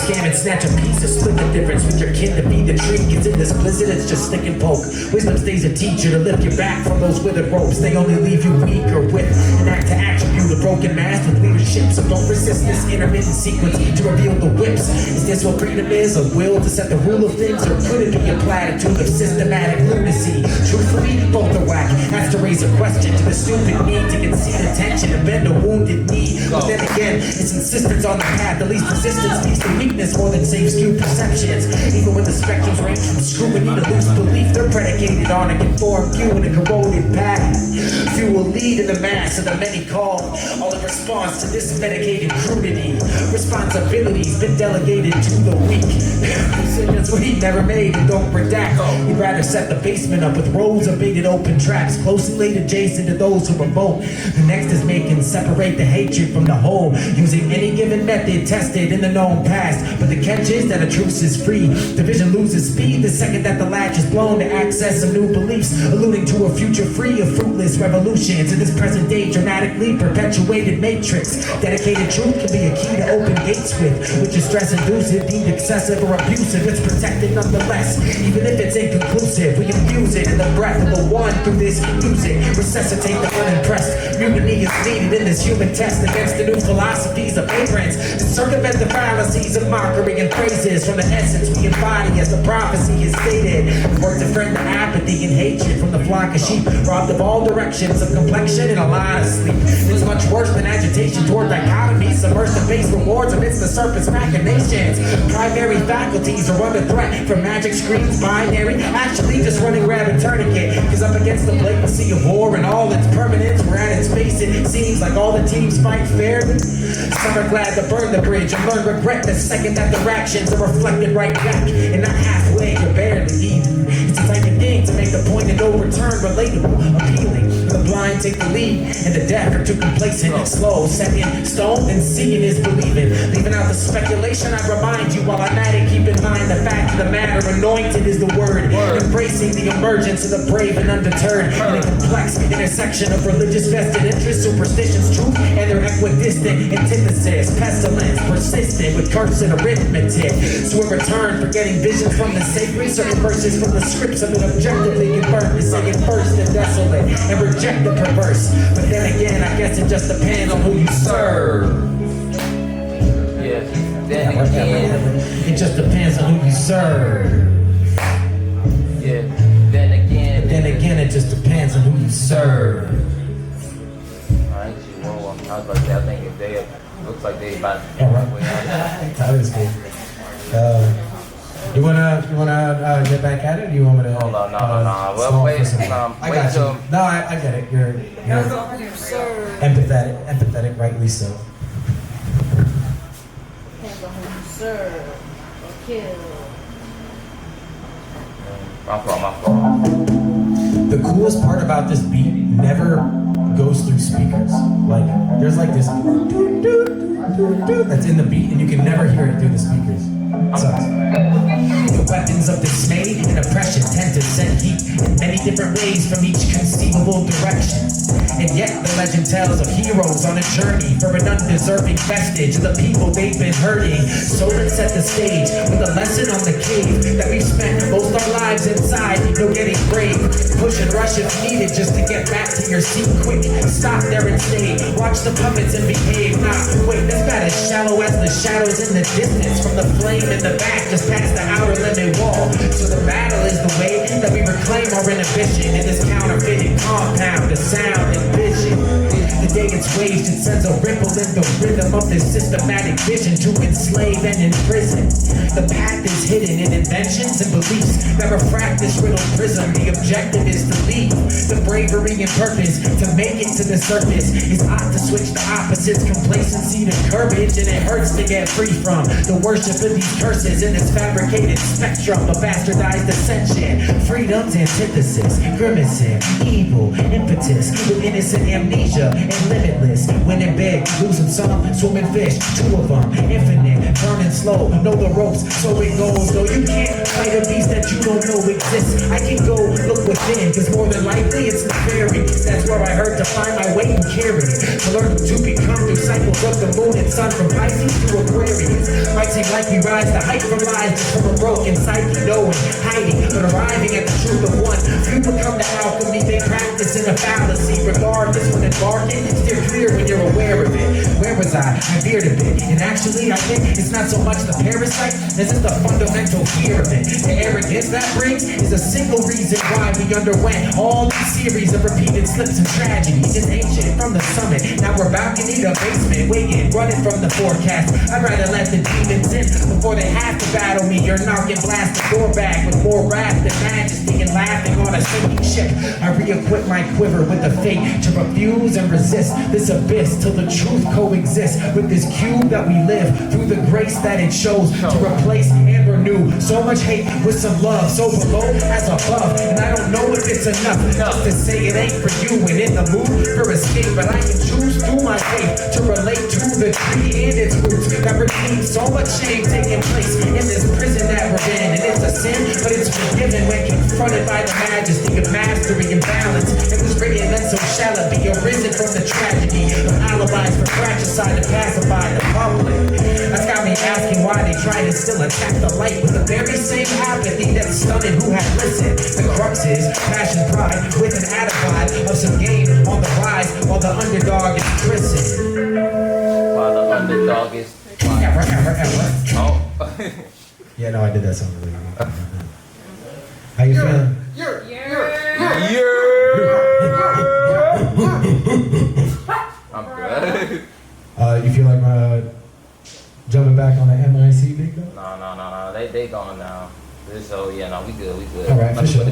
scam and snatch a piece or split the difference with your kin to be the tree. Cause in this blizzard it's just stick and poke. Wisdom stays a teacher to lift your back from those withered ropes. They only leave you weak or with an act to attribute a broken mask with leadership. So don't resist this intermittent sequence to reveal the whips. Is this what freedom is? A will to set the rule of things? Or could it be a platitude of systematic lunacy? Truthfully, both are whack. Has to raise a question to the stupid need to concede attention and bend a wounded knee. But then again, it's insistence on the path. The least resistance leads to weakness more than safe skewed perceptions. Even when the spectrums range from scrutiny to loose belief, they're predicated on a conformed view and a corroded path. Few will lead in the mass of the many called, all in response to this medicated crudity. Responsibility's been delegated to the weak. Decisions we never made and don't redact. We'd rather set the basement up with rows of baited open traps, closely laid adjacent to those who revolt. The next is making separate the hatred from the whole, using any given method tested in the known past. But the catch is that a truce is free. Division loses speed the second that the latch is blown to access some new beliefs, alluding to a future free of fruitless revolutions in this present day dramatically perpetuated matrix. Dedicated truth can be a key to open gates with, which is stress inducive, deemed excessive or abusive. It's protected nonetheless, even if it's inconclusive. We infuse it in the breath of the one through this music, resuscitate the unimpressed. Mutiny is needed in this human test against the new philosophies of ignorance, to circumvent the fallacies of mockery and phrases from the essence we embody as the prophecy is stated. We work to friend the apathy and hatred from the flock of sheep, robbed of all directions of complexion and a lot of sleep. It's much worse than agitation toward dichotomy, submerged in base rewards amidst the serpent's machinations. Primary faculties are under threat from magic screens, binary, actually just running rabbit tourniquet. Cause up against the blatancy of war and all its permanence, we're at its base. It seems like all the teams fight fairly. Some are glad to burn the bridge and learn regret the second that their actions are reflected right back, and not halfway or barely even. It's the type of thing to make the point of no return relatable, appealing. The blind take the lead, and the deaf are too complacent. Slow, set in stone, and seeing is believing. Leaving out the speculation, I remind you while I'm at it, keep in mind the fact of the matter. Anointed is the word. Embracing the emergence of the brave and undeterred in a complex intersection of religious vested interests, superstitions, truth, and their equidistant antithesis. Pestilence, persistent with curse and arithmetic. So in return for getting visions from the sacred, certain verses from the scripts have been objectively confirmed as saying first and desolate and reject the perverse. But then again, I guess it just depends on who you serve. Yes. Then again, it just depends on who you serve. Yeah. Then again, it just depends on who you serve. Alright, well, I was about to say, I think if they looks like they about to That was good. You wanna get back at it? Or do you want me to? Hold on, no. Well, wait, I got you. No, I get it. You're empathetic, rightly so. Depends on who you serve or kill. My fault. The coolest part about this beat never goes through speakers. Like, there's like this that's in the beat, and you can never hear it through the speakers. Sucks. The weapons of dismay and oppression tend to send heat in many different ways from each conceivable direction. And yet the legend tells of heroes on a journey for an undeserving vestige of the people they've been hurting. So let's set the stage with a lesson on the cave that we've spent most our lives inside, no getting brave. Push and rush if needed just to get back to your seat quick. Stop there and stay, watch the puppets and behave. Nah, wait, that's about as shallow as the shadows in the distance from the flame in the back just past the outer limit wall. So the battle is the way that we reclaim our inhibition in this counterfeited compound of sound and vision. The day it's waged, it sends a ripple in the rhythm of this systematic vision to enslave and imprison. The path is hidden in inventions and beliefs that refract this riddled prism. The objective is to leave the bravery and purpose to make it to the surface. It's odd to switch the opposites, complacency to courage, and it hurts to get free from the worship of these curses in this fabricated spectrum of bastardized ascension. Freedom's antithesis, grimacing, evil, impetus, with innocent amnesia and limitless. Winning big, losing some, swimming fish, two of them, infinite, burning slow, know the ropes, so it goes. No, you can't fight a beast that you don't know exists. I can go look within, cause more than likely it's nefarious. That's where I heard to find my way and carry it. To learn to become through cycles of the moon and sun, from Pisces to Aquarius. My might seem like we rise to height from lies just from a broken psyche, knowing, hiding, but arriving at the truth of one. Few become the alchemy they practice in a fallacy. Regardless, when embarking, steer clear when you're aware of it. Where was I? I veered a bit. And actually, I think it's not so much the parasite as it's the fundamental fear of it. The arrogance that brings is a single reason why we underwent all these series of repeated slips and tragedies. It's ancient from the summit. Now we're balcony to basement, waiting, running from the forecast. I'd rather let the demons in before they have to battle me. You're knocking blast the door back with more wrath than majesty and laughing on a sinking ship. I re-equip my quiver with the fate to refuse and resist this abyss till the truth coexists with this cube that we live through the grace that it shows to replace and renew so much hate with some love, so below as above. And I don't know if it's enough just to say it ain't for you and in the mood for escape, but I can choose through my faith to relate to the tree and its roots that receive so much shame taking place in this prison that we're in. And it's a sin, but it's forgiven when confronted by the majesty of mastery and balance. It was written, and so shall it be, arisen from the tragedy of alibis for fratricide to pacify the public. That's got me asking why they try to still attack the light with the very same apathy that's stunning who had listened. The crux is passion, pride, with an attitude of some game on the rise while the underdog is christened. While the underdog is. Oh. Yeah, no, I did that song really good. How you feeling? I'm good. You feel like jumping back on the MIC big dog? No. They gone now. So yeah, no, we good. All right, for sure.